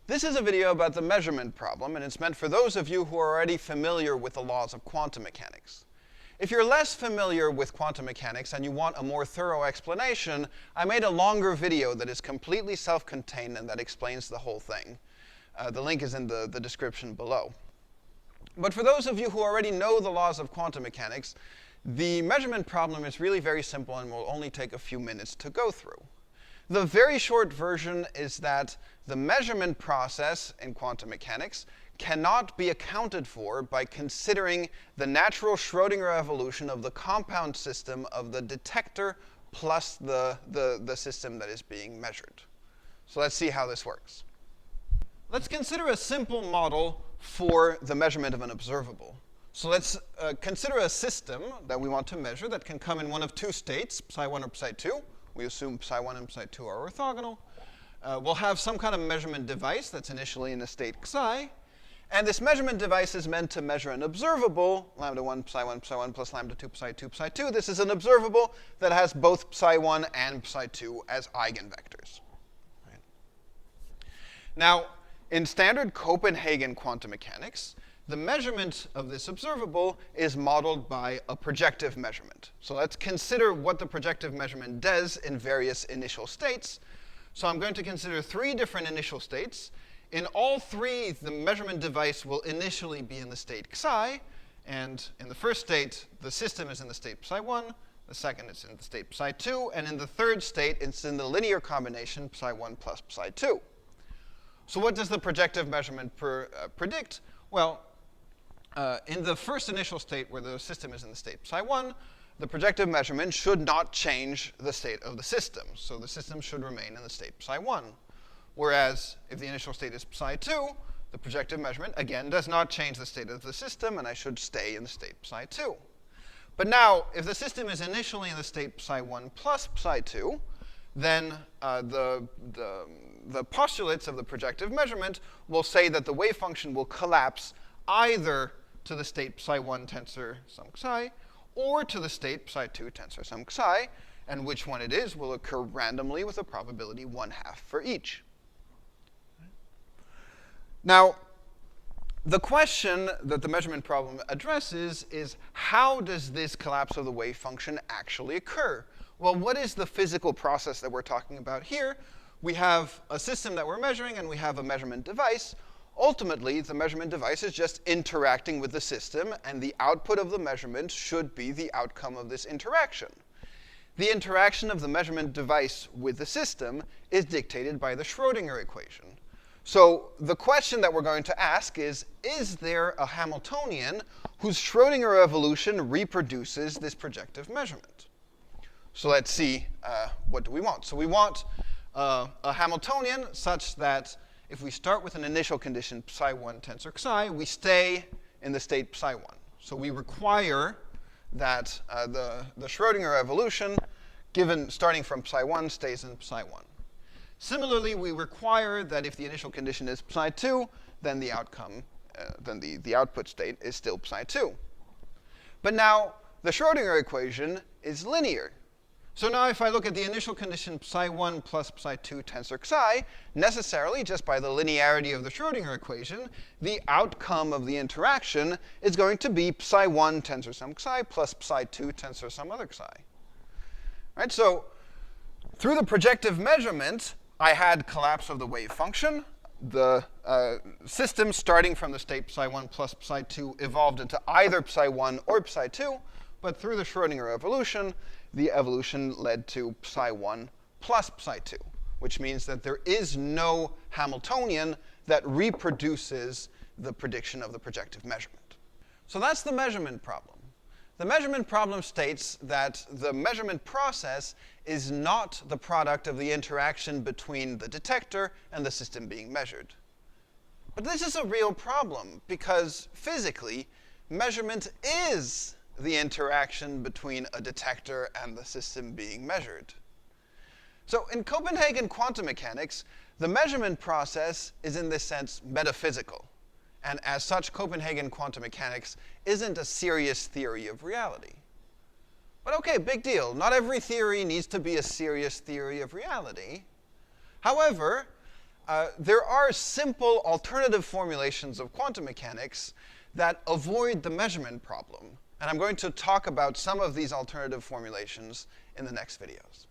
This is a video about the measurement problem, and it's meant for those of you who are already familiar with the laws of quantum mechanics. If you're less familiar with quantum mechanics and you want a more thorough explanation, I made a longer video that is completely self-contained and that explains the whole thing. The link is in the description below. But for those of you who already know the laws of quantum mechanics, the measurement problem is really very simple and will only take a few minutes to go through. The very short version is that the measurement process in quantum mechanics cannot be accounted for by considering the natural Schrödinger evolution of the compound system of the detector plus the system that is being measured. So let's see how this works. Let's consider a simple model for the measurement of an observable. So let's consider a system that we want to measure that can come in one of two states, psi1 or psi2. We assume psi1 and psi2 are orthogonal. We'll have some kind of measurement device that's initially in the state psi. And this measurement device is meant to measure an observable, lambda1, psi1 plus lambda2, psi2, psi2. This is an observable that has both psi1 and psi2 as eigenvectors. Right. Now, in standard Copenhagen quantum mechanics, the measurement of this observable is modeled by a projective measurement. So let's consider what the projective measurement does in various initial states. So I'm going to consider three different initial states. In all three, the measurement device will initially be in the state psi. And in the first state, the system is in the state psi1. The second, it's in the state psi2. And in the third state, it's in the linear combination psi1 plus psi2. So what does the projective measurement predict? Well, in the first initial state where the system is in the state psi1, the projective measurement should not change the state of the system. So the system should remain in the state psi1. Whereas if the initial state is psi2, the projective measurement, again, does not change the state of the system, and I should stay in the state psi2. But now, if the system is initially in the state psi1 plus psi2, then the postulates of the projective measurement will say that the wave function will collapse either to the state psi1 tensor some psi, or to the state psi2 tensor some psi, and which one it is will occur randomly with a probability 1/2 for each. Now, the question that the measurement problem addresses is, how does this collapse of the wave function actually occur? Well, what is the physical process that we're talking about here? We have a system that we're measuring, and we have a measurement device. Ultimately, the measurement device is just interacting with the system, and the output of the measurement should be the outcome of this interaction. The interaction of the measurement device with the system is dictated by the Schrödinger equation. So the question that we're going to ask is there a Hamiltonian whose Schrödinger evolution reproduces this projective measurement? So let's see, what do we want? So we want a Hamiltonian such that if we start with an initial condition psi1 tensor psi, we stay in the state psi1. So we require that the Schrödinger evolution, given starting from psi1, stays in psi1. Similarly, we require that if the initial condition is psi2, then the outcome, the output state is still psi2. But now the Schrödinger equation is linear. So now if I look at the initial condition psi1 plus psi2 tensor psi, necessarily, just by the linearity of the Schrödinger equation, the outcome of the interaction is going to be psi1 tensor some psi plus psi2 tensor some other psi. Right, so through the projective measurement, I had collapse of the wave function. The system starting from the state psi1 plus psi2 evolved into either psi1 or psi2, but through the Schrödinger evolution, the evolution led to psi1 plus psi2, which means that there is no Hamiltonian that reproduces the prediction of the projective measurement. So that's the measurement problem. The measurement problem states that the measurement process is not the product of the interaction between the detector and the system being measured. But this is a real problem, because physically, measurement is the interaction between a detector and the system being measured. So in Copenhagen quantum mechanics, the measurement process is in this sense metaphysical. And as such, Copenhagen quantum mechanics isn't a serious theory of reality. But okay, big deal. Not every theory needs to be a serious theory of reality. However, there are simple alternative formulations of quantum mechanics that avoid the measurement problem. And I'm going to talk about some of these alternative formulations in the next videos.